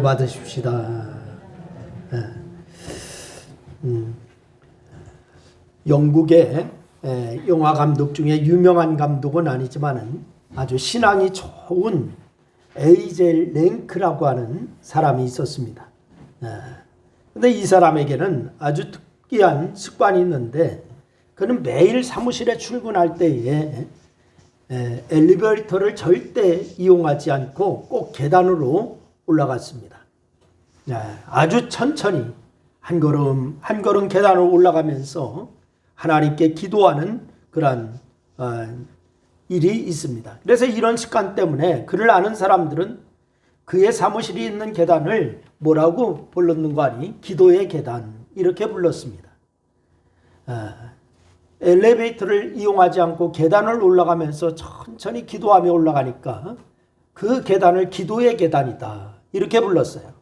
받으십시다. 영국의 영화 감독 중에 유명한 감독은 아니지만은 아주 신앙이 좋은 에이젤 랭크라고 하는 사람이 있었습니다. 근데 이 사람에게는 아주 특이한 습관이 있는데, 그는 매일 사무실에 출근할 때에 엘리베이터를 절대 이용하지 않고 꼭 계단으로 올라갔습니다. 아주 천천히 한 걸음 한 걸음 계단을 올라가면서 하나님께 기도하는 그런 일이 있습니다. 그래서 이런 습관 때문에 그를 아는 사람들은 그의 사무실이 있는 계단을 뭐라고 불렀는가 하니 기도의 계단 이렇게 불렀습니다. 엘리베이터를 이용하지 않고 계단을 올라가면서 천천히 기도하며 올라가니까 그 계단을 기도의 계단이다 이렇게 불렀어요.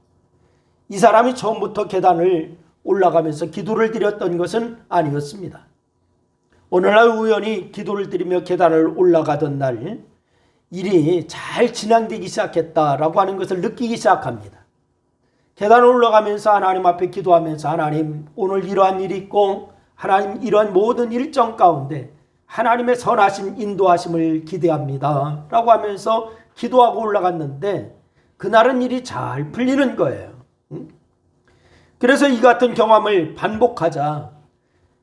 이 사람이 처음부터 계단을 올라가면서 기도를 드렸던 것은 아니었습니다. 오늘날 우연히 기도를 드리며 계단을 올라가던 날 일이 잘 진행되기 시작했다라고 하는 것을 느끼기 시작합니다. 계단을 올라가면서 하나님 앞에 기도하면서, 하나님 오늘 이러한 일이 있고 하나님 이러한 모든 일정 가운데 하나님의 선하신 인도하심을 기대합니다 라고 하면서 기도하고 올라갔는데 그날은 일이 잘 풀리는 거예요. 그래서 이 같은 경험을 반복하자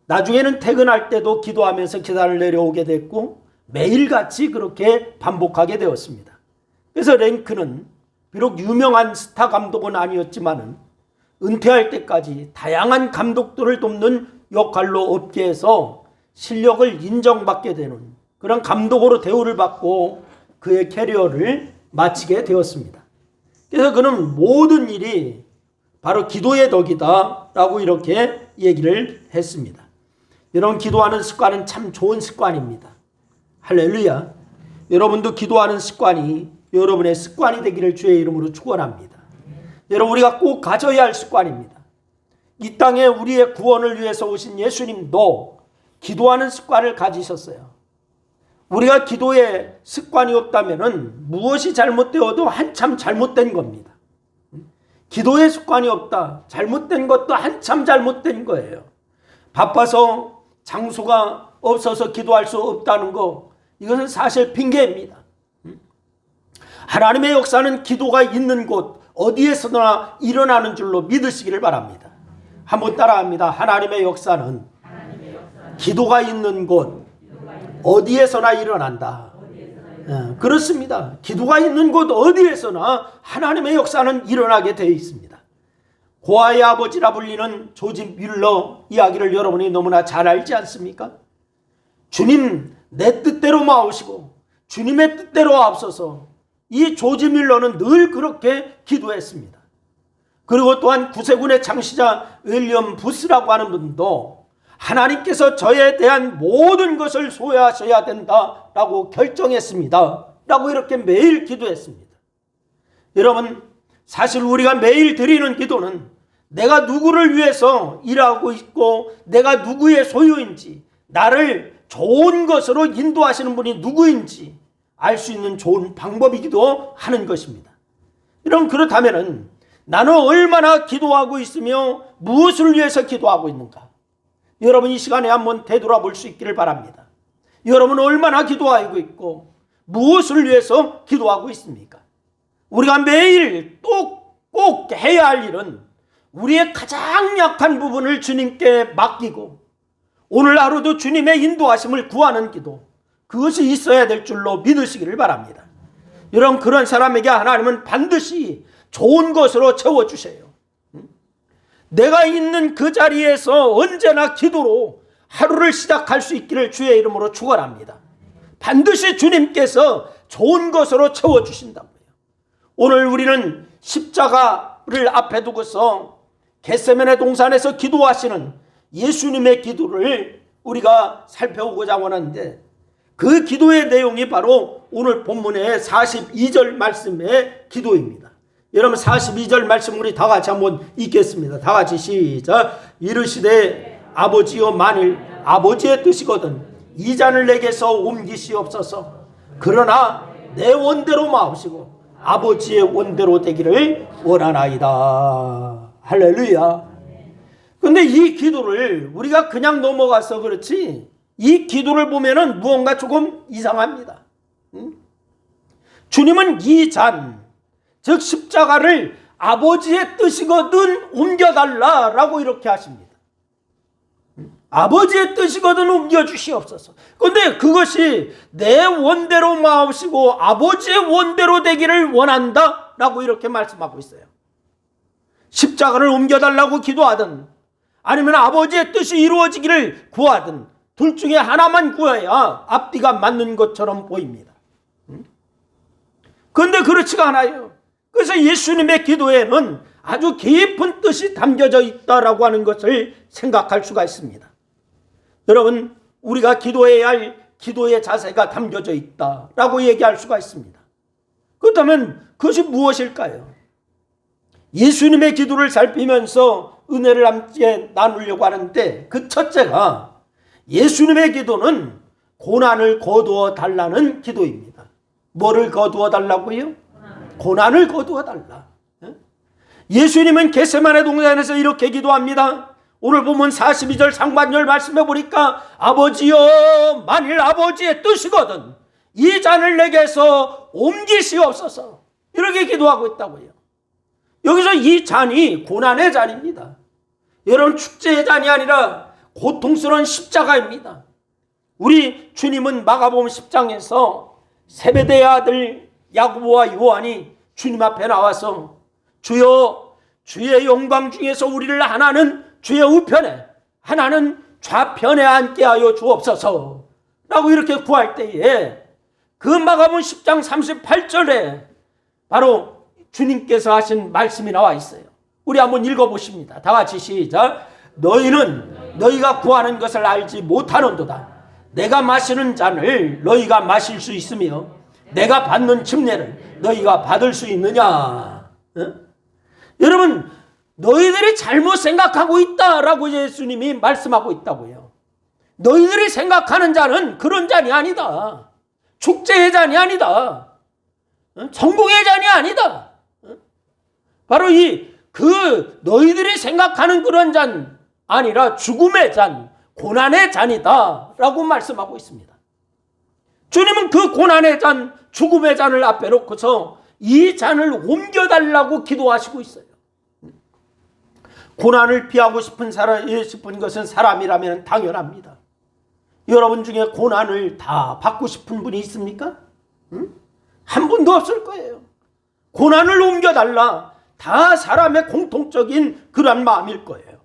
나중에는 퇴근할 때도 기도하면서 계단을 내려오게 됐고 매일같이 그렇게 반복하게 되었습니다. 그래서 랭크는 비록 유명한 스타 감독은 아니었지만 은퇴할 때까지 다양한 감독들을 돕는 역할로 업계에서 실력을 인정받게 되는 그런 감독으로 대우를 받고 그의 캐리어를 마치게 되었습니다. 그래서 그는 모든 일이 바로 기도의 덕이다 라고 이렇게 얘기를 했습니다. 여러분, 기도하는 습관은 참 좋은 습관입니다. 할렐루야. 여러분도 기도하는 습관이 여러분의 습관이 되기를 주의 이름으로 축원합니다. 여러분, 우리가 꼭 가져야 할 습관입니다. 이 땅에 우리의 구원을 위해서 오신 예수님도 기도하는 습관을 가지셨어요. 우리가 기도에 습관이 없다면 무엇이 잘못되어도 한참 잘못된 겁니다. 기도에 습관이 없다. 잘못된 것도 한참 잘못된 거예요. 바빠서 장소가 없어서 기도할 수 없다는 거, 이것은 사실 핑계입니다. 하나님의 역사는 기도가 있는 곳 어디에서나 일어나는 줄로 믿으시기를 바랍니다. 한번 따라합니다. 하나님의 역사는 기도가 있는 곳 어디에서나 일어난다. 그렇습니다. 기도가 있는 곳 어디에서나 하나님의 역사는 일어나게 되어 있습니다. 고아의 아버지라 불리는 조지 뮬러 이야기를 여러분이 너무나 잘 알지 않습니까? 주님 내 뜻대로 마오시고 주님의 뜻대로 앞서서 이 조지 뮬러는 늘 그렇게 기도했습니다. 그리고 또한 구세군의 창시자 윌리엄 부스라고 하는 분도 하나님께서 저에 대한 모든 것을 소유하셔야 된다라고 결정했습니다 라고 이렇게 매일 기도했습니다. 여러분, 사실 우리가 매일 드리는 기도는 내가 누구를 위해서 일하고 있고 내가 누구의 소유인지, 나를 좋은 것으로 인도하시는 분이 누구인지 알 수 있는 좋은 방법이기도 하는 것입니다. 여러분, 그렇다면 나는 얼마나 기도하고 있으며 무엇을 위해서 기도하고 있는가? 여러분, 이 시간에 한번 되돌아볼 수 있기를 바랍니다. 여러분은 얼마나 기도하고 있고 무엇을 위해서 기도하고 있습니까? 우리가 매일 꼭 해야 할 일은 우리의 가장 약한 부분을 주님께 맡기고 오늘 하루도 주님의 인도하심을 구하는 기도, 그것이 있어야 될 줄로 믿으시기를 바랍니다. 여러분, 그런 사람에게 하나님은 반드시 좋은 것으로 채워주세요. 내가 있는 그 자리에서 언제나 기도로 하루를 시작할 수 있기를 주의 이름으로 축원합니다. 반드시 주님께서 좋은 것으로 채워주신다고요. 오늘 우리는 십자가를 앞에 두고서 겟세마네 동산에서 기도하시는 예수님의 기도를 우리가 살펴보고자 하는데, 그 기도의 내용이 바로 오늘 본문의 42절 말씀의 기도입니다. 여러분, 42절 말씀 우리 다 같이 한번 읽겠습니다. 다 같이 시작. 이르시되 아버지여, 만일 아버지의 뜻이거든 이 잔을 내게서 옮기시옵소서. 그러나 내 원대로 마옵시고 아버지의 원대로 되기를 원하나이다. 할렐루야. 근데 이 기도를 우리가 그냥 넘어가서 그렇지, 이 기도를 보면은 무언가 조금 이상합니다. 주님은 이 잔, 즉 십자가를 아버지의 뜻이거든 옮겨달라라고 이렇게 하십니다. 아버지의 뜻이거든 옮겨주시옵소서. 그런데 그것이 내 원대로 마옵시고 아버지의 원대로 되기를 원한다 라고 이렇게 말씀하고 있어요. 십자가를 옮겨달라고 기도하든 아니면 아버지의 뜻이 이루어지기를 구하든 둘 중에 하나만 구해야 앞뒤가 맞는 것처럼 보입니다. 그런데 그렇지가 않아요. 그래서 예수님의 기도에는 아주 깊은 뜻이 담겨져 있다라고 하는 것을 생각할 수가 있습니다. 여러분, 우리가 기도해야 할 기도의 자세가 담겨져 있다라고 얘기할 수가 있습니다. 그렇다면 그것이 무엇일까요? 예수님의 기도를 살피면서 은혜를 함께 나누려고 하는데 그 첫째가 예수님의 기도는 고난을 거두어 달라는 기도입니다. 뭐를 거두어 달라고요? 고난을 거두어 달라. 예수님은 겟세마네 동산에서 이렇게 기도합니다. 오늘 보면 42절 상반절 말씀해 보니까 아버지여, 만일 아버지의 뜻이거든 이 잔을 내게서 옮기시옵소서, 이렇게 기도하고 있다고요. 여기서 이 잔이 고난의 잔입니다. 여러분, 축제의 잔이 아니라 고통스러운 십자가입니다. 우리 주님은 마가복음 10장에서 세베대의 아들 야고보와 요한이 주님 앞에 나와서 주여, 주의 영광 중에서 우리를 하나는 주의 우편에 하나는 좌편에 앉게 하여 주옵소서 라고 이렇게 구할 때에 그 마가복음 10장 38절에 바로 주님께서 하신 말씀이 나와 있어요. 우리 한번 읽어보십니다. 다 같이 시작. 너희는 너희가 구하는 것을 알지 못하는도다. 내가 마시는 잔을 너희가 마실 수 있으며 내가 받는 침례를 너희가 받을 수 있느냐. 여러분, 너희들이 잘못 생각하고 있다라고 예수님이 말씀하고 있다고요. 너희들이 생각하는 잔은 그런 잔이 아니다. 축제의 잔이 아니다. 천국의 잔이 아니다. 바로 너희들이 생각하는 그런 잔 아니라 죽음의 잔, 고난의 잔이다 라고 말씀하고 있습니다. 주님은 그 고난의 잔, 죽음의 잔을 앞에 놓고서 이 잔을 옮겨달라고 기도하시고 있어요. 고난을 피하고 싶은 것은 사람이라면 당연합니다. 여러분 중에 고난을 다 받고 싶은 분이 있습니까? 한 분도 없을 거예요. 고난을 옮겨달라. 다 사람의 공통적인 그런 마음일 거예요.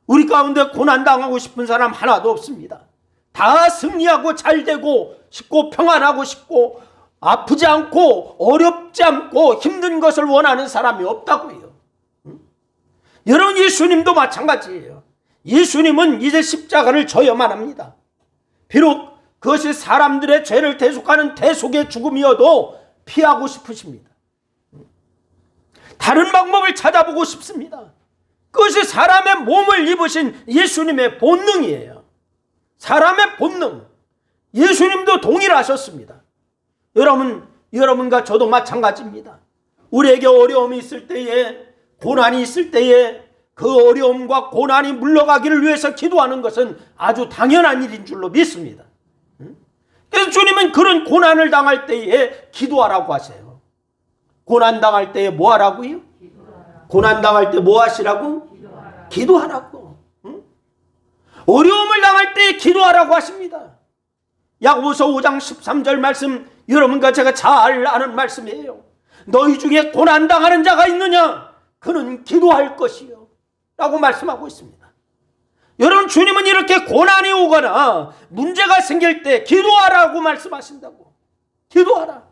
우리 가운데 고난당하고 싶은 사람 하나도 없습니다. 다 승리하고 잘되고 싶고 평안하고 싶고 아프지 않고 어렵지 않고 힘든 것을 원하는 사람이 없다고요. 여러분, 예수님도 마찬가지예요. 예수님은 이제 십자가를 져야만 합니다. 비록 그것이 사람들의 죄를 대속하는 대속의 죽음이어도 피하고 싶으십니다. 다른 방법을 찾아보고 싶습니다. 그것이 사람의 몸을 입으신 예수님의 본능이에요. 사람의 본능. 예수님도 동일하셨습니다. 여러분과 저도 마찬가지입니다. 우리에게 어려움이 있을 때에, 고난이 있을 때에 그 어려움과 고난이 물러가기를 위해서 기도하는 것은 아주 당연한 일인 줄로 믿습니다. 그래서 주님은 그런 고난을 당할 때에 기도하라고 하세요. 고난 당할 때에 뭐 하라고요? 고난 당할 때 뭐 하시라고? 기도하라고. 어려움을 당할 때에 기도하라고 하십니다. 야고보서 5장 13절 말씀, 여러분과 제가 잘 아는 말씀이에요. 너희 중에 고난 당하는 자가 있느냐? 그는 기도할 것이요 라고 말씀하고 있습니다. 여러분, 주님은 이렇게 고난이 오거나 문제가 생길 때 기도하라고 말씀하신다고. 기도하라.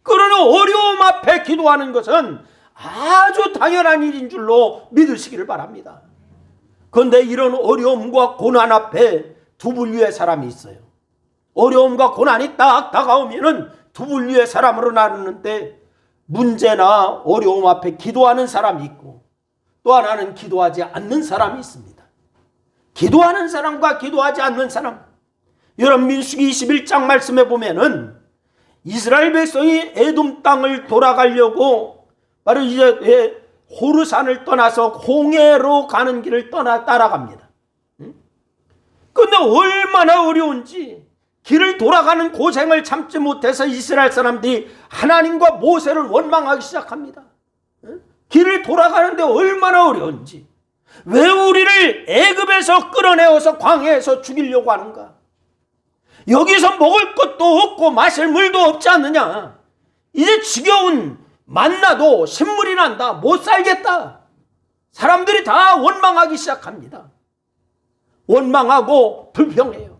그러나 어려움 앞에 기도하는 것은 아주 당연한 일인 줄로 믿으시기를 바랍니다. 그런데 이런 어려움과 고난 앞에 두 분류의 사람이 있어요. 어려움과 고난이 딱 다가오면은 두 분류의 사람으로 나누는데, 문제나 어려움 앞에 기도하는 사람이 있고 또 하나는 기도하지 않는 사람이 있습니다. 기도하는 사람과 기도하지 않는 사람. 여러분, 민수기 21장 말씀에 보면은 이스라엘 백성이 에돔 땅을 돌아가려고 바로 이제 호르산을 떠나서 홍해로 가는 길을 따라갑니다. 그런데 얼마나 어려운지 길을 돌아가는 고생을 참지 못해서 이스라엘 사람들이 하나님과 모세를 원망하기 시작합니다. 길을 돌아가는데 얼마나 어려운지, 왜 우리를 애굽에서 끌어내어서 광야에서 죽이려고 하는가? 여기서 먹을 것도 없고 마실 물도 없지 않느냐? 이제 지겨운 만나도 신물이 난다. 못 살겠다. 사람들이 다 원망하기 시작합니다. 원망하고 불평해요.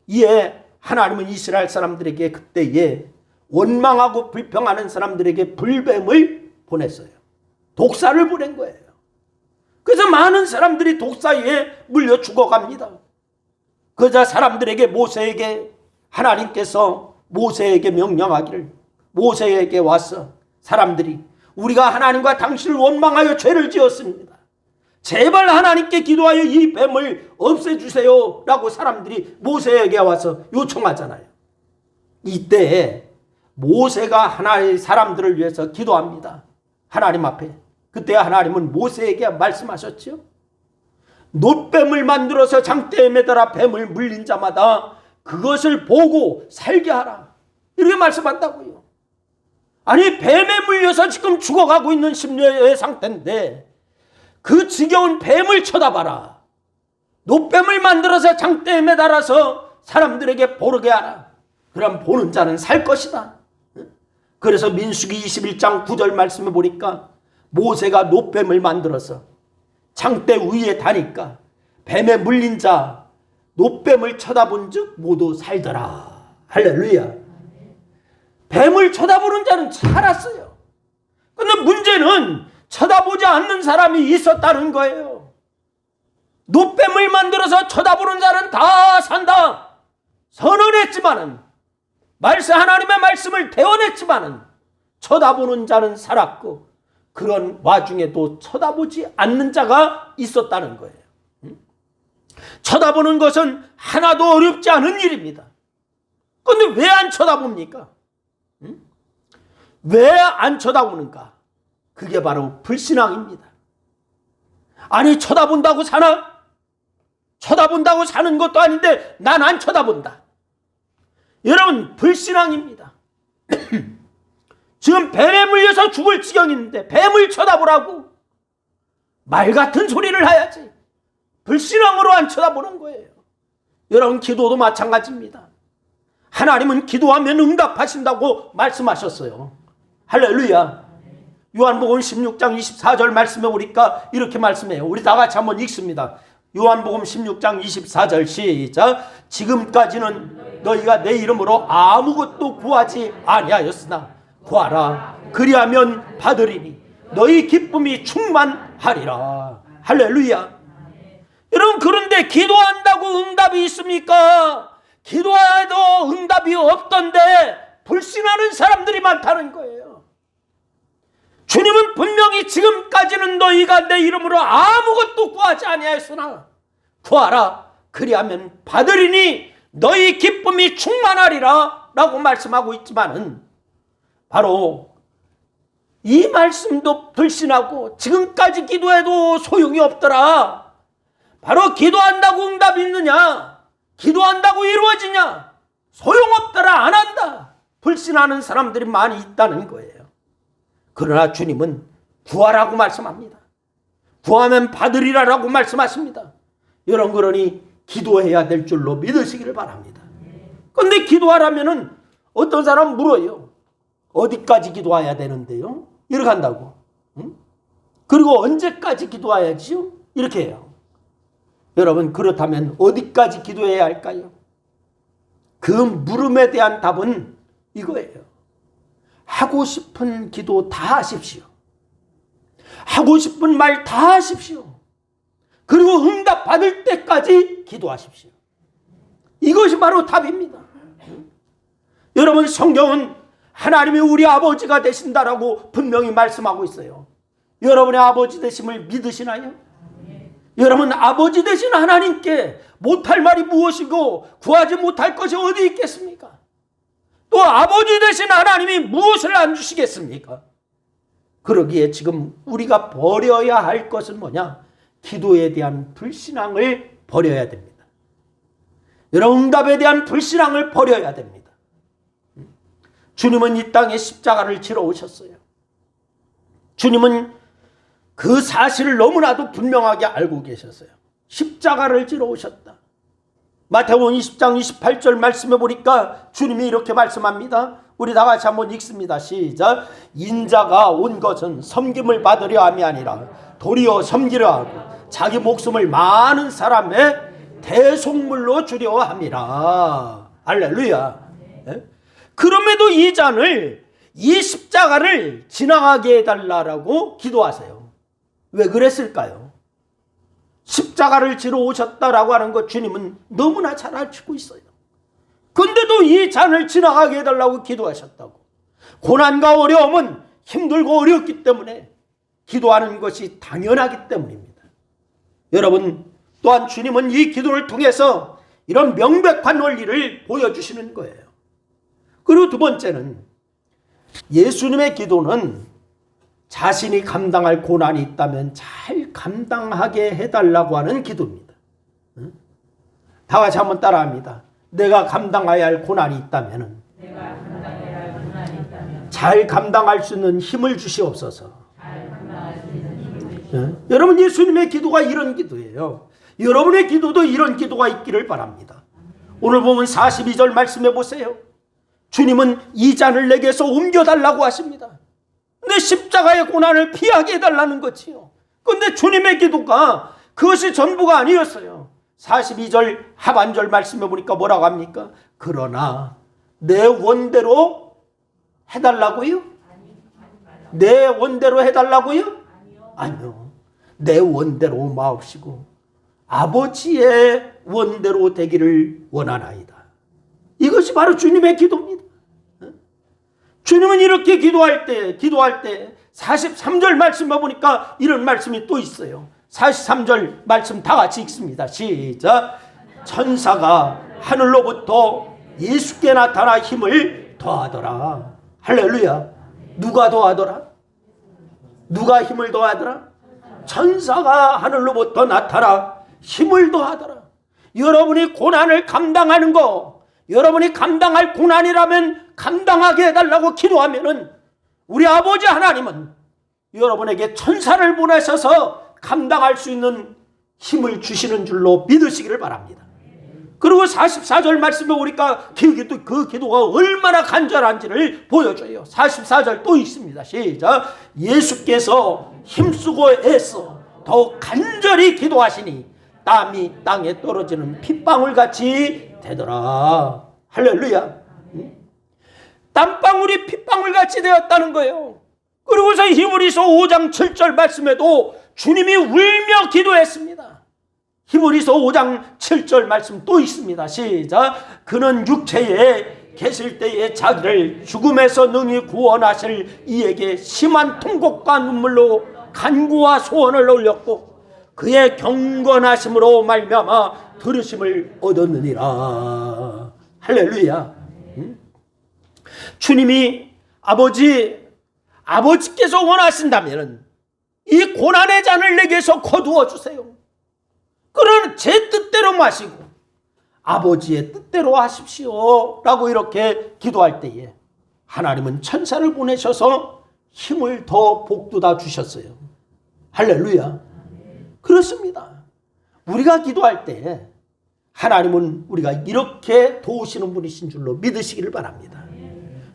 이에 하나님은 이스라엘 사람들에게 그때에 원망하고 불평하는 사람들에게 불뱀을 보냈어요. 독사를 보낸 거예요. 그래서 많은 사람들이 독사에 물려 죽어갑니다. 그러자 사람들에게 모세에게 하나님께서 모세에게 명령하기를, 모세에게 와서 사람들이 우리가 하나님과 당신을 원망하여 죄를 지었습니다. 제발 하나님께 기도하여 이 뱀을 없애주세요 라고 사람들이 모세에게 와서 요청하잖아요. 이때 모세가 하나의 사람들을 위해서 기도합니다. 하나님 앞에. 그때 하나님은 모세에게 말씀하셨죠. 놋뱀을 만들어서 장대에 매달아 뱀을 물린 자마다 그것을 보고 살게 하라. 이렇게 말씀한다고요. 아니, 뱀에 물려서 지금 죽어가고 있는 심령의 상태인데 그 지겨운 뱀을 쳐다봐라. 놋뱀을 만들어서 장대에 매달아서 사람들에게 보르게 하라. 그럼 보는 자는 살 것이다. 그래서 민수기 21장 9절 말씀에 보니까 모세가 놋뱀을 만들어서 장대 위에 다니까 뱀에 물린 자 놋뱀을 쳐다본 즉 모두 살더라. 할렐루야. 뱀을 쳐다보는 자는 살았어요. 그런데 문제는 쳐다보지 않는 사람이 있었다는 거예요. 놋뱀을 만들어서 쳐다보는 자는 다 산다. 선언했지만은, 하나님의 말씀을 대언했지만은 쳐다보는 자는 살았고, 그런 와중에도 쳐다보지 않는 자가 있었다는 거예요. 쳐다보는 것은 하나도 어렵지 않은 일입니다. 그런데 왜 안 쳐다봅니까? 왜 안 쳐다보는가? 그게 바로 불신앙입니다. 아니, 쳐다본다고 사나? 쳐다본다고 사는 것도 아닌데 난 안 쳐다본다. 여러분, 불신앙입니다. 지금 뱀에 물려서 죽을 지경인데 뱀을 쳐다보라고? 말 같은 소리를 해야지. 불신앙으로 안 쳐다보는 거예요. 여러분, 기도도 마찬가지입니다. 하나님은 기도하면 응답하신다고 말씀하셨어요. 할렐루야. 요한복음 16장 24절 말씀에 보니까 이렇게 말씀해요. 우리 다 같이 한번 읽습니다. 요한복음 16장 24절 시작. 지금까지는 너희가 내 이름으로 아무것도 구하지 아니하였으나 구하라. 그리하면 받으리니 너희 기쁨이 충만하리라. 할렐루야. 여러분, 그런데 기도한다고 응답이 있습니까? 기도해도 응답이 없던데 불신하는 사람들이 많다는 거예요. 주님은 분명히 지금까지는 너희가 내 이름으로 아무것도 구하지 아니하였으나 구하라. 그리하면 받으리니 너희 기쁨이 충만하리라 라고 말씀하고 있지만은 바로 이 말씀도 불신하고 지금까지 기도해도 소용이 없더라. 바로 기도한다고 응답이 있느냐? 기도한다고 이루어지냐? 소용없더라. 안 한다. 불신하는 사람들이 많이 있다는 거예요. 그러나 주님은 구하라고 말씀합니다. 구하면 받으리라라고 말씀하십니다. 여러분, 그러니 기도해야 될 줄로 믿으시기를 바랍니다. 그런데 기도하라면은 어떤 사람은 물어요. 어디까지 기도해야 되는데요? 이렇게 한다고. 그리고 언제까지 기도해야지요? 이렇게 해요. 여러분, 그렇다면 어디까지 기도해야 할까요? 그 물음에 대한 답은 이거예요. 하고 싶은 기도 다 하십시오. 하고 싶은 말 다 하십시오. 그리고 응답 받을 때까지 기도하십시오. 이것이 바로 답입니다. 여러분, 성경은 하나님이 우리 아버지가 되신다라고 분명히 말씀하고 있어요. 여러분의 아버지 되심을 믿으시나요? 여러분, 아버지 되신 하나님께 못할 말이 무엇이고 구하지 못할 것이 어디 있겠습니까? 또 아버지 되신 하나님이 무엇을 안 주시겠습니까? 그러기에 지금 우리가 버려야 할 것은 뭐냐? 기도에 대한 불신앙을 버려야 됩니다. 여러분, 응답에 대한 불신앙을 버려야 됩니다. 주님은 이 땅에 십자가를 지러 오셨어요. 주님은 그 사실을 너무나도 분명하게 알고 계셨어요. 십자가를 지러 오셨다. 마태복음 20장 28절 말씀해 보니까 주님이 이렇게 말씀합니다. 우리 다 같이 한번 읽습니다. 시작. 인자가 온 것은 섬김을 받으려 함이 아니라 도리어 섬기려 하고 자기 목숨을 많은 사람의 대속물로 주려 함이라. 할렐루야. 네? 그럼에도 이 잔을, 이 십자가를 지나가게 해달라고 기도하세요. 왜 그랬을까요? 십자가를 지러 오셨다라고 하는 것 주님은 너무나 잘 알고 있어요. 근데도 이 잔을 지나가게 해달라고 기도하셨다고. 고난과 어려움은 힘들고 어렵기 때문에 기도하는 것이 당연하기 때문입니다. 여러분, 또한 주님은 이 기도를 통해서 이런 명백한 원리를 보여주시는 거예요. 그리고 두 번째는 예수님의 기도는 자신이 감당할 고난이 있다면 잘 감당하게 해달라고 하는 기도입니다. 다 같이 한번 따라합니다. 내가 감당해야 할 고난이 있다면 잘 감당할 수 있는 힘을 주시옵소서. 여러분, 예수님의 기도가 이런 기도예요. 여러분의 기도도 이런 기도가 있기를 바랍니다. 오늘 보면 42절 말씀해 보세요. 주님은 이 잔을 내게서 옮겨달라고 하십니다. 근데 십자가의 고난을 피하게 해달라는 거지요. 근데 주님의 기도가 그것이 전부가 아니었어요. 42절 하반절 말씀해 보니까 뭐라고 합니까? 그러나 내 원대로 해달라고요? 내 원대로 해달라고요? 아니요. 내 원대로 마옵시고 아버지의 원대로 되기를 원하나이다. 이것이 바로 주님의 기도입니다. 주님은 이렇게 기도할 때 43절 말씀해 보니까 이런 말씀이 또 있어요. 43절 말씀 다 같이 읽습니다. 시작. 천사가 하늘로부터 예수께 나타나 힘을 더하더라. 할렐루야. 누가 더하더라? 누가 힘을 더하더라? 천사가 하늘로부터 나타나 힘을 더하더라. 여러분이 고난을 감당하는 거, 여러분이 감당할 고난이라면 감당하게 해달라고 기도하면은 우리 아버지 하나님은 여러분에게 천사를 보내셔서 감당할 수 있는 힘을 주시는 줄로 믿으시기를 바랍니다. 그리고 44절 말씀에 보니까 그 기도가 얼마나 간절한지를 보여줘요. 44절 또 있습니다. 시작. 예수께서 힘쓰고 애써 더욱 간절히 기도하시니 땀이 땅에 떨어지는 핏방울같이 되더라. 할렐루야. 땀방울이 핏방울같이 되었다는 거예요. 그리고서 히브리서 5장 7절 말씀에도 주님이 울며 기도했습니다. 히브리서 5장 7절 말씀 또 있습니다. 시작. 그는 육체에 계실 때에 자기를 죽음에서 능히 구원하실 이에게 심한 통곡과 눈물로 간구와 소원을 올렸고 그의 경건하심으로 말미암아 들으심을 얻었느니라. 할렐루야. 주님이 아버지께서 원하신다면 이 고난의 잔을 내게서 거두어 주세요. 그러나 제 뜻대로 마시고 아버지의 뜻대로 하십시오 라고 이렇게 기도할 때에 하나님은 천사를 보내셔서 힘을 더 복돋아 주셨어요. 할렐루야. 그렇습니다. 우리가 기도할 때 하나님은 우리가 이렇게 도우시는 분이신 줄로 믿으시기를 바랍니다.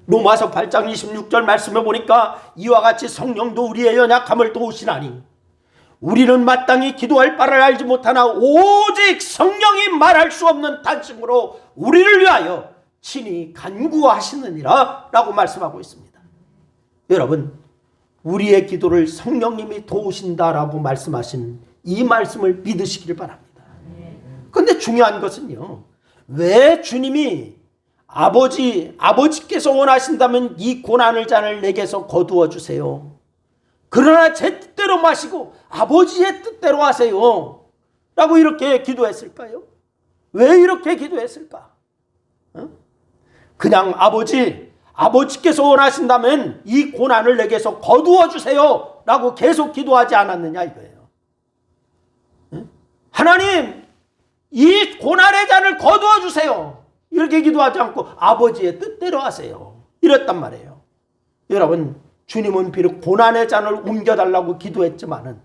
로마서 8장 26절 말씀해 보니까 이와 같이 성령도 우리의 연약함을 도우시나니 우리는 마땅히 기도할 바를 알지 못하나 오직 성령이 말할 수 없는 탄식으로 우리를 위하여 친히 간구하시느니라 라고 말씀하고 있습니다. 여러분, 우리의 기도를 성령님이 도우신다라고 말씀하신 이 말씀을 믿으시길 바랍니다. 그런데 중요한 것은요, 왜 주님이 아버지께서 원하신다면 이 고난을 잔을 내게서 거두어 주세요. 그러나 제 뜻대로 마시고 아버지의 뜻대로 하세요. 라고 이렇게 기도했을까요? 왜 이렇게 기도했을까? 그냥 아버지께서 원하신다면 이 고난을 내게서 거두어 주세요 라고 계속 기도하지 않았느냐 이거예요. 하나님, 이 고난의 잔을 거두어 주세요 이렇게 기도하지 않고 아버지의 뜻대로 하세요 이랬단 말이에요. 여러분, 주님은 비록 고난의 잔을 옮겨달라고 기도했지만은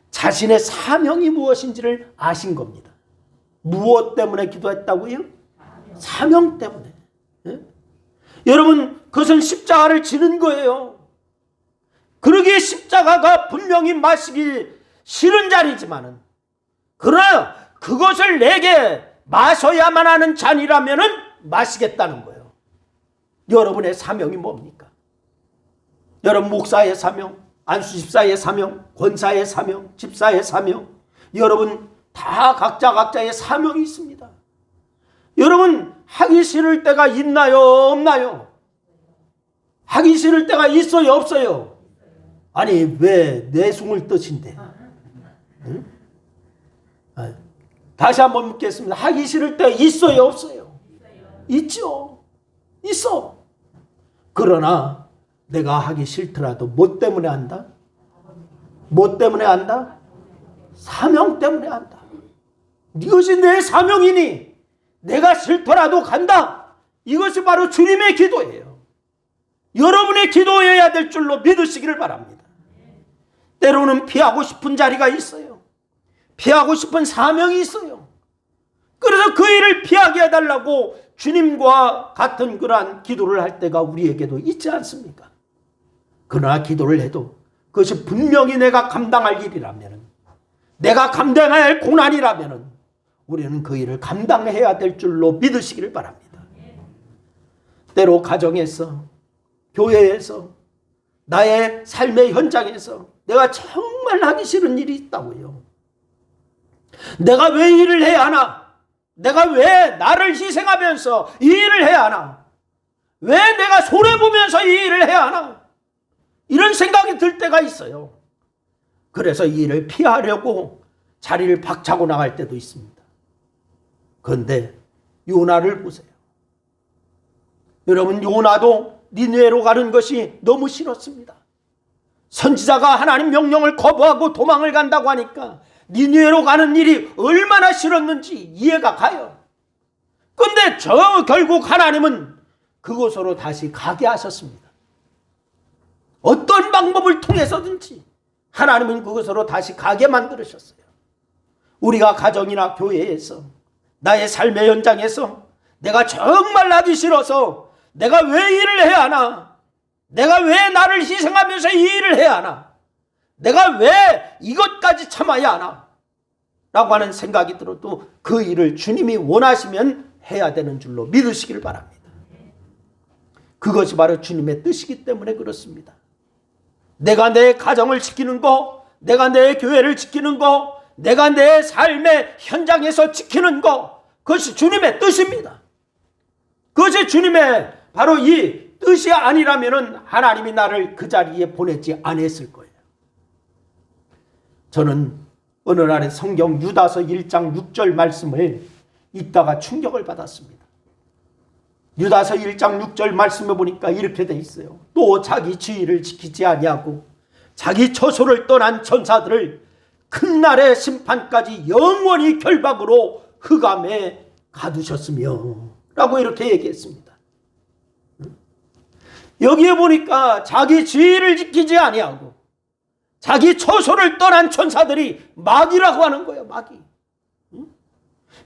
자신의 사명이 무엇인지를 아신 겁니다. 무엇 때문에 기도했다고요? 사명 때문에. 여러분, 그것은 십자가를 지는 거예요. 그러기에 십자가가 분명히 마시기 싫은 잔이지만은, 그러나 그것을 내게 마셔야만 하는 잔이라면은 마시겠다는 거예요. 여러분의 사명이 뭡니까? 여러분, 목사의 사명, 안수집사의 사명, 권사의 사명, 집사의 사명, 여러분 다 각자의 사명이 있습니다. 여러분, 하기 싫을 때가 있나요? 없나요? 하기 싫을 때가 있어요? 없어요? 아니, 왜 내숭을 뜨신대? 응? 다시 한번 묻겠습니다. 하기 싫을 때 있어요? 없어요? 있죠. 있어. 그러나 내가 하기 싫더라도 뭐 때문에 한다? 뭐 때문에 한다? 사명 때문에 한다. 이것이 내 사명이니 내가 싫더라도 간다. 이것이 바로 주님의 기도예요. 여러분의 기도여야 될 줄로 믿으시기를 바랍니다. 때로는 피하고 싶은 자리가 있어요. 피하고 싶은 사명이 있어요. 그래서 그 일을 피하게 해달라고 주님과 같은 그러한 기도를 할 때가 우리에게도 있지 않습니까? 그러나 기도를 해도 그것이 분명히 내가 감당할 일이라면, 내가 감당해야 할 고난이라면 우리는 그 일을 감당해야 될 줄로 믿으시기를 바랍니다. 때로 가정에서, 교회에서, 나의 삶의 현장에서 내가 정말 하기 싫은 일이 있다고요. 내가 왜 일을 해야 하나? 내가 왜 나를 희생하면서 이 일을 해야 하나? 왜 내가 손해보면서 이 일을 해야 하나? 이런 생각이 들 때가 있어요. 그래서 이 일을 피하려고 자리를 박차고 나갈 때도 있습니다. 그런데 요나를 보세요. 여러분, 요나도 니느웨로 가는 것이 너무 싫었습니다. 선지자가 하나님 명령을 거부하고 도망을 간다고 하니까 니느웨로 가는 일이 얼마나 싫었는지 이해가 가요. 그런데 결국 하나님은 그곳으로 다시 가게 하셨습니다. 어떤 방법을 통해서든지 하나님은 그곳으로 다시 가게 만들으셨어요. 우리가 가정이나 교회에서, 나의 삶의 현장에서 내가 정말 하기 싫어서 내가 왜 일을 해야 하나? 내가 왜 나를 희생하면서 이 일을 해야 하나? 내가 왜 이것까지 참아야 하나? 라고 하는 생각이 들어도 그 일을 주님이 원하시면 해야 되는 줄로 믿으시길 바랍니다. 그것이 바로 주님의 뜻이기 때문에 그렇습니다. 내가 내 가정을 지키는 거, 내가 내 교회를 지키는 거, 내가 내 삶의 현장에서 지키는 거, 그것이 주님의 뜻입니다. 그것이 주님의 바로 이 뜻이 아니라면 하나님이 나를 그 자리에 보내지 않았을 거예요. 저는 어느 날에 성경 유다서 1장 6절 말씀을 읽다가 충격을 받았습니다. 유다서 1장 6절 말씀에 보니까 이렇게 돼 있어요. 또 자기 지위를 지키지 아니하고 자기 처소를 떠난 천사들을 큰 날의 심판까지 영원히 결박으로 흑암에 가두셨으며 라고 이렇게 얘기했습니다. 여기에 보니까 자기 지위를 지키지 아니하고 자기 처소를 떠난 천사들이 마귀라고 하는 거예요. 마귀.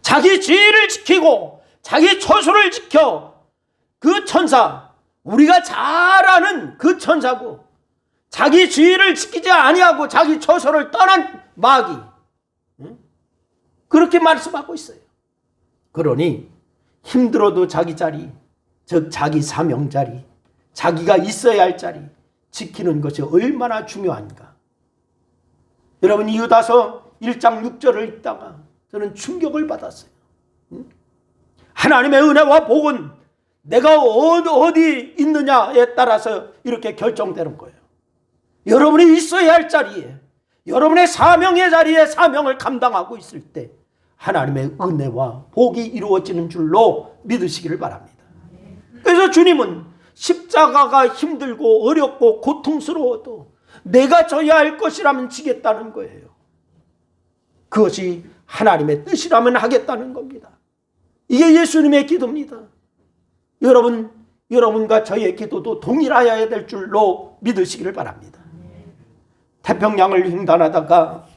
자기 지위를 지키고 자기 처소를 지켜 그 천사, 우리가 잘 아는 그 천사고 자기 지위를 지키지 아니하고 자기 처소를 떠난 마귀, 그렇게 말씀하고 있어요. 그러니 힘들어도 자기 자리, 즉 자기 사명 자리, 자기가 있어야 할 자리 지키는 것이 얼마나 중요한가. 여러분, 이 유다서 1장 6절을 읽다가 저는 충격을 받았어요. 하나님의 은혜와 복은 내가 어디 있느냐에 따라서 이렇게 결정되는 거예요. 여러분이 있어야 할 자리에, 여러분의 사명의 자리에 사명을 감당하고 있을 때 하나님의 은혜와 복이 이루어지는 줄로 믿으시기를 바랍니다. 그래서 주님은 십자가가 힘들고 어렵고 고통스러워도 내가 져야 할 것이라면 지겠다는 거예요. 그것이 하나님의 뜻이라면 하겠다는 겁니다. 이게 예수님의 기도입니다. 여러분과 저의 기도도 동일하여야 될 줄로 믿으시기를 바랍니다. 태평양을 횡단하다가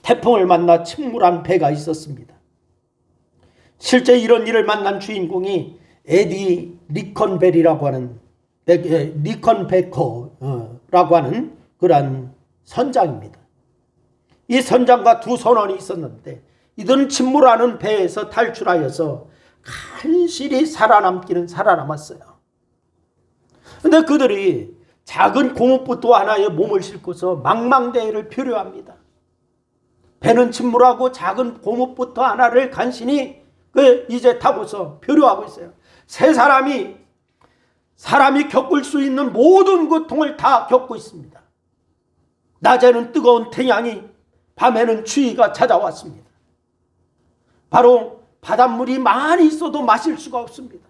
태풍을 만나 침몰한 배가 있었습니다. 실제 이런 일을 만난 주인공이 에디 리컨베리라고 하는 리컨베커라고 하는 그러한 선장입니다. 이 선장과 두 선원이 있었는데 이들은 침몰하는 배에서 탈출하여서 간신히 살아남기는 살아남았어요. 그런데 그들이 작은 고무보트 하나에 몸을 싣고서 망망대해를 표류합니다. 배는 침몰하고 작은 고무보트 하나를 간신히 이제 타고서 표류하고 있어요. 세 사람이 겪을 수 있는 모든 고통을 다 겪고 있습니다. 낮에는 뜨거운 태양이, 밤에는 추위가 찾아왔습니다. 바로 바닷물이 많이 있어도 마실 수가 없습니다.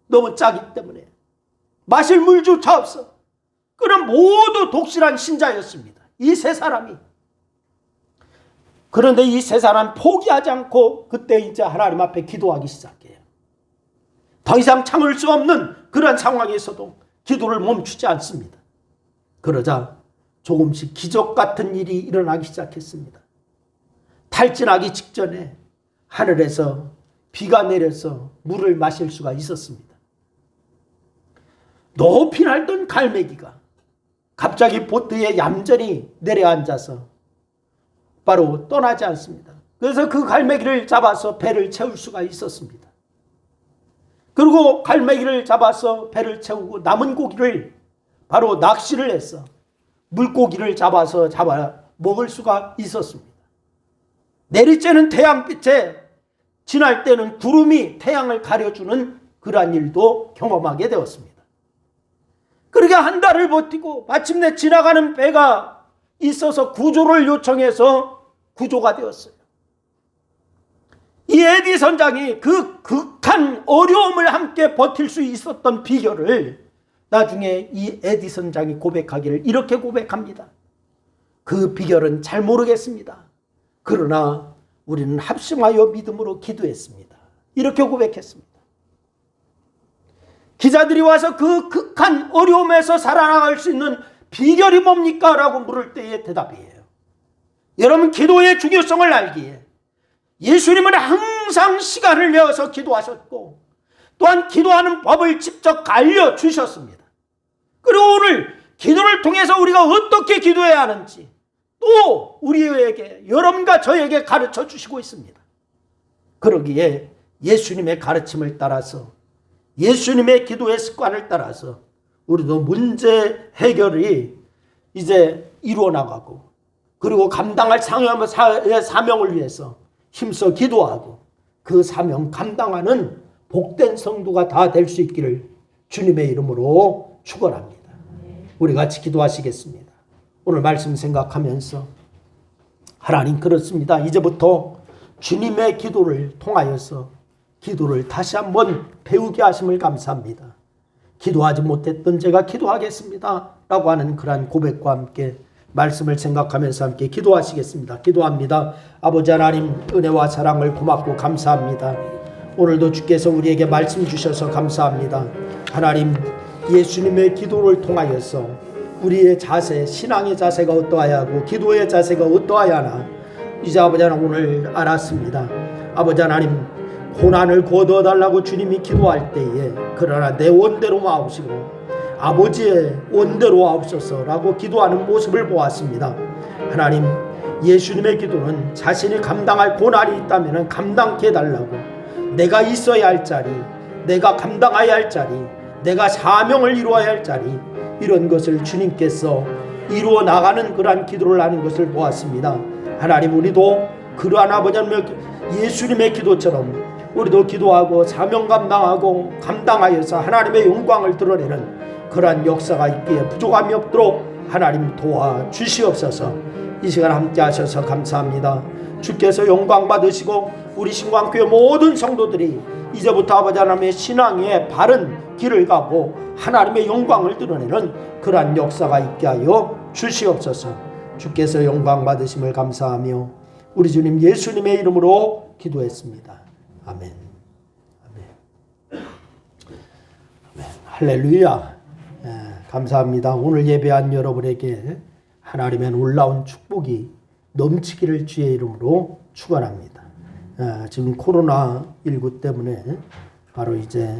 너무 짜기 때문에 마실 물조차 없어. 그는 모두 독실한 신자였습니다. 이 세 사람이. 그런데 이 세 사람 포기하지 않고 그때 이제 하나님 앞에 기도하기 시작해요. 더 이상 참을 수 없는 그런 상황에서도 기도를 멈추지 않습니다. 그러자 조금씩 기적 같은 일이 일어나기 시작했습니다. 탈진하기 직전에 하늘에서 비가 내려서 물을 마실 수가 있었습니다. 높이 날던 갈매기가 갑자기 보트에 얌전히 내려앉아서 바로 떠나지 않습니다. 그래서 그 갈매기를 잡아서 배를 채울 수가 있었습니다. 그리고 갈매기를 잡아서 배를 채우고 남은 고기를 바로 낚시를 해서 물고기를 잡아 먹을 수가 있었습니다. 내리쬐는 태양빛에 지날 때는 구름이 태양을 가려주는 그러한 일도 경험하게 되었습니다. 그렇게 한 달을 버티고 마침내 지나가는 배가 있어서 구조를 요청해서 구조가 되었어요. 이 에디 선장이 그 극한 어려움을 함께 버틸 수 있었던 비결을 나중에 이 에디 선장이 고백하기를 이렇게 고백합니다. 그 비결은 잘 모르겠습니다. 그러나 우리는 합심하여 믿음으로 기도했습니다. 이렇게 고백했습니다. 기자들이 와서 그 극한 어려움에서 살아나갈 수 있는 비결이 뭡니까? 라고 물을 때의 대답이에요. 여러분, 기도의 중요성을 알기에 예수님은 항상 시간을 내어서 기도하셨고 또한 기도하는 법을 직접 알려주셨습니다. 그리고 오늘 기도를 통해서 우리가 어떻게 기도해야 하는지 또 우리에게, 여러분과 저에게 가르쳐 주시고 있습니다. 그러기에 예수님의 가르침을 따라서, 예수님의 기도의 습관을 따라서 우리도 문제 해결이 이제 이루어 나가고, 그리고 감당할 사명을 위해서 힘써 기도하고 그 사명 감당하는 복된 성도가 다 될 수 있기를 주님의 이름으로 축원합니다. 우리 같이 기도하시겠습니다. 오늘 말씀 생각하면서, 하나님, 그렇습니다. 이제부터 주님의 기도를 통하여서 기도를 다시 한번 배우게 하심을 감사합니다. 기도하지 못했던 제가 기도하겠습니다 라고 하는 그러한 고백과 함께 말씀을 생각하면서 함께 기도하시겠습니다. 기도합니다. 아버지 하나님, 은혜와 사랑을 고맙고 감사합니다. 오늘도 주께서 우리에게 말씀 주셔서 감사합니다. 하나님, 예수님의 기도를 통하여서 우리의 자세, 신앙의 자세가 어떠하야 하고 기도의 자세가 어떠하야 하나 이제 아버지 하나님 오늘 알았습니다. 아버지 하나님, 고난을 거두어달라고 주님이 기도할 때에 그러나 내 원대로 마옵시고 아버지의 원대로 하옵소서라고 기도하는 모습을 보았습니다. 하나님, 예수님의 기도는 자신이 감당할 고난이 있다면 감당케 해달라고, 내가 있어야 할 자리, 내가 감당해야 할 자리, 내가 사명을 이루어야 할 자리, 이런 것을 주님께서 이루어 나가는 그러한 기도를 하는 것을 보았습니다. 하나님, 우리도 그러한 아버지 예수님의 기도처럼 우리도 기도하고 사명 감당하고 감당하여서 하나님의 영광을 드러내는 그러한 역사가 있기에 부족함이 없도록 하나님 도와주시옵소서. 이 시간 함께 하셔서 감사합니다. 주께서 영광 받으시고 우리 신광교회 모든 성도들이 이제부터 아버지 하나님의 신앙의 바른 길을 가고 하나님의 영광을 드러내는 그러한 역사가 있게 하여 주시옵소서. 주께서 영광 받으심을 감사하며 우리 주님 예수님의 이름으로 기도했습니다. 아멘. 아멘. 아멘. 할렐루야. 감사합니다. 오늘 예배한 여러분에게 하나님의 놀라운 축복이 넘치기를 주의 이름으로 축원합니다. 지금 코로나19 때문에 바로 이제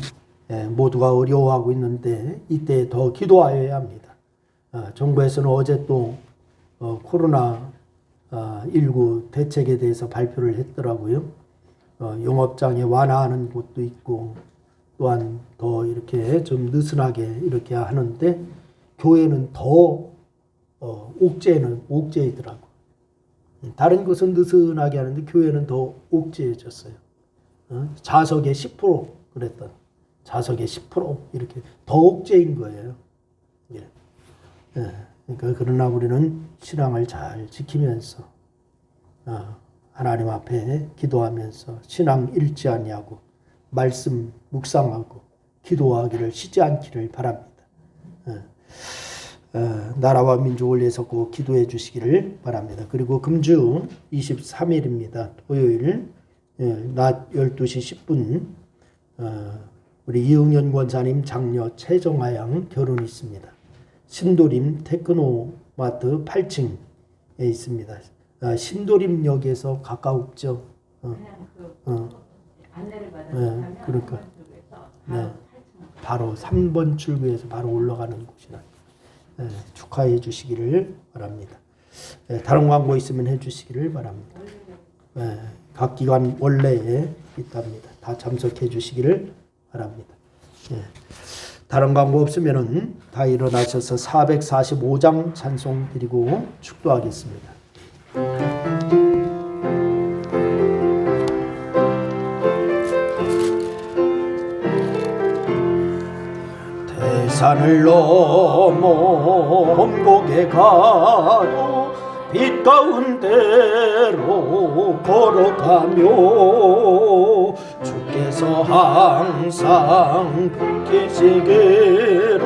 모두가 어려워하고 있는데 이때 더 기도하여야 합니다. 정부에서는 어제 또 코로나19 대책에 대해서 발표를 했더라고요. 영업장에 완화하는 곳도 있고 또한 더 이렇게 좀 느슨하게 이렇게 하는데 교회는 더 옥죄이더라고. 다른 것은 느슨하게 하는데 교회는 더 옥죄해졌어요. 자석의 10% 그랬던 자석의 10% 이렇게 더 옥죄인 거예요. 예. 그러니까 그러나 우리는 신앙을 잘 지키면서 하나님 앞에 기도하면서 신앙 잃지 아니하고 말씀 묵상하고 기도하기를 쉬지 않기를 바랍니다. 나라와 민족을 위해서 꼭 기도해 주시기를 바랍니다. 그리고 금주 23일입니다. 토요일 낮 12시 10분 우리 이응현 권사님 장녀 최정아 양 결혼이 있습니다. 신도림 테크노마트 8층에 있습니다. 신도림역에서 가까웠죠. 안내를 받아서 그러니까 바로 3번 출구에서 바로 올라가는 곳이라 축하해 주시기를 바랍니다. 다른 광고 있으면 해 주시기를 바랍니다. 각 기관 원래에 있답니다. 다 참석해 주시기를 바랍니다. 다른 광고 없으면은 다 일어나셔서 445장 찬송 드리고 축도하겠습니다. 산을 넘어 험곡에 가도 빛 가운데로 걸어가며 주께서 항상 계시기를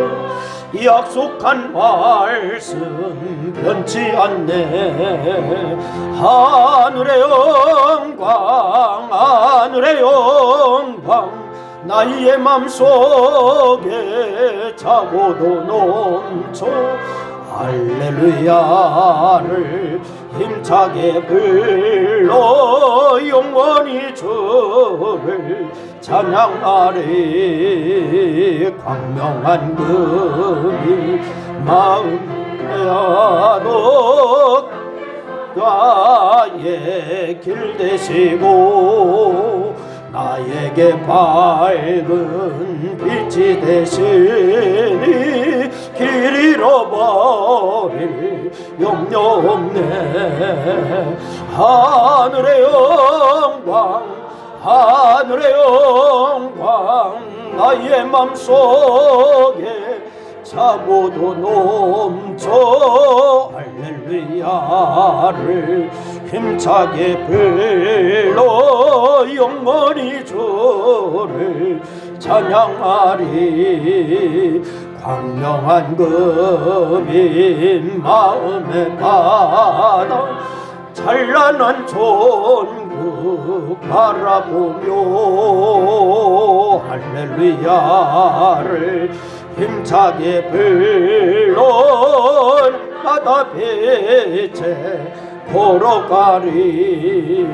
약속한 말씀 변치 않네. 하늘의 영광 하늘의 영광 나의 맘속에 차고도 넘쳐 할렐루야를 힘차게 불러 영원히 주를 찬양하리. 광명한 금이 마음에도 나의 길 되시고 나에게 밝은 빛이 되시니 길 잃어버릴 염려 없네. 하늘의 영광 하늘의 영광 나의 맘속에 차고도 넘쳐 할렐루야를 힘차게 불러 영원히 주를 찬양하리. 광명한 금인 마음에 받아 찬란한 천국 바라보며 할렐루야를 힘차게 불러 바다 빛에 걸어가리.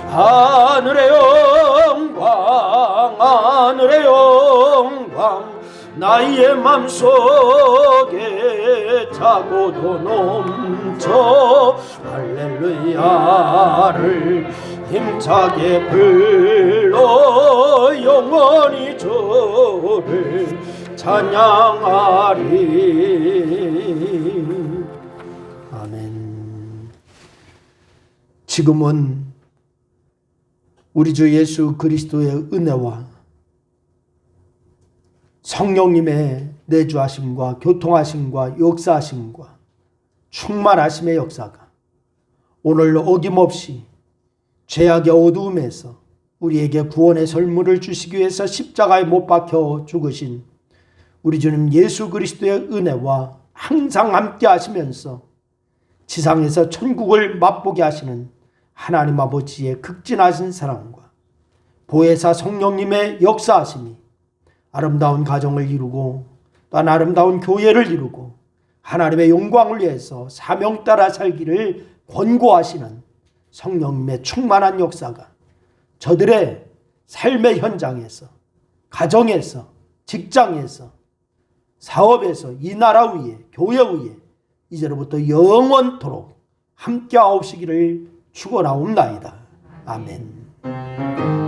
하늘의 영광 하늘의 영광 나의 맘속에 차고도 넘쳐 할렐루야를 힘차게 불러 영원히 주를 찬양하리. 아멘. 지금은 우리 주 예수 그리스도의 은혜와 성령님의 내주하심과 교통하심과 역사하심과 충만하심의 역사가 오늘 어김없이 죄악의 어두움에서 우리에게 구원의 선물을 주시기 위해서 십자가에 못 박혀 죽으신 우리 주님 예수 그리스도의 은혜와 항상 함께 하시면서 지상에서 천국을 맛보게 하시는 하나님 아버지의 극진하신 사랑과 보혜사 성령님의 역사하심이 아름다운 가정을 이루고 또한 아름다운 교회를 이루고 하나님의 영광을 위해서 사명 따라 살기를 권고하시는 성령님의 충만한 역사가 저들의 삶의 현장에서, 가정에서, 직장에서, 사업에서, 이 나라 위에, 교회 위에 이제로부터 영원토록 함께 하옵시기를 축원하옵나이다. 아멘.